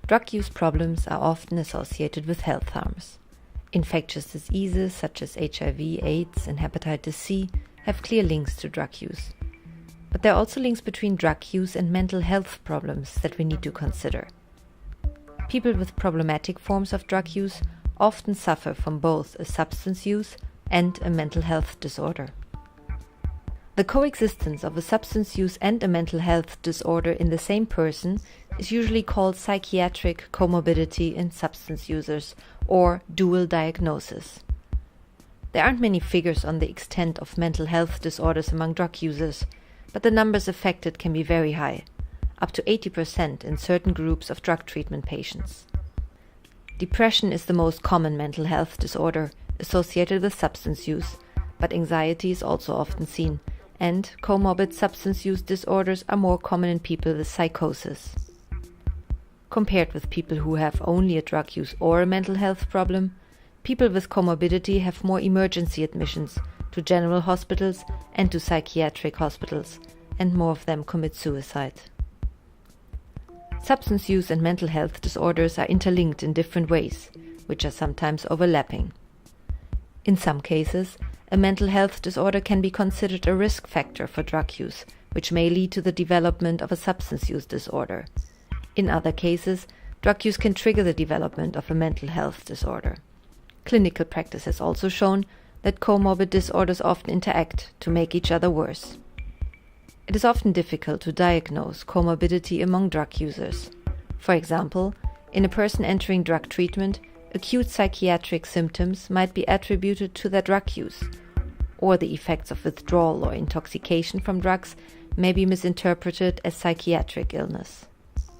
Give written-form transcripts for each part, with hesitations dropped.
Drug use problems are often associated with health harms. Infectious diseases such as HIV, AIDS, and hepatitis C have clear links to drug use. But there are also links between drug use and mental health problems that we need to consider. People with problematic forms of drug use often suffer from both a substance use and a mental health disorder. The coexistence of a substance use and a mental health disorder in the same person is usually called psychiatric comorbidity in substance users, or dual diagnosis. There aren't many figures on the extent of mental health disorders among drug users, but the numbers affected can be very high, up to 80% in certain groups of drug treatment patients. Depression is the most common mental health disorder associated with substance use, but anxiety is also often seen, and comorbid substance use disorders are more common in people with psychosis. Compared with people who have only a drug use or a mental health problem, people with comorbidity have more emergency admissions to general hospitals and to psychiatric hospitals, and more of them commit suicide. Substance use and mental health disorders are interlinked in different ways, which are sometimes overlapping. In some cases, a mental health disorder can be considered a risk factor for drug use, which may lead to the development of a substance use disorder. In other cases, drug use can trigger the development of a mental health disorder. Clinical practice has also shown that comorbid disorders often interact to make each other worse. It is often difficult to diagnose comorbidity among drug users. For example, in a person entering drug treatment, acute psychiatric symptoms might be attributed to their drug use, or the effects of withdrawal or intoxication from drugs may be misinterpreted as psychiatric illness.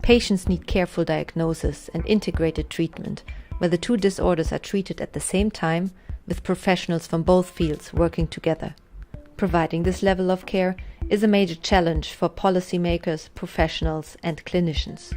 Patients need careful diagnosis and integrated treatment, where the two disorders are treated at the same time with professionals from both fields working together. Providing this level of care is a major challenge for policymakers, professionals, and clinicians.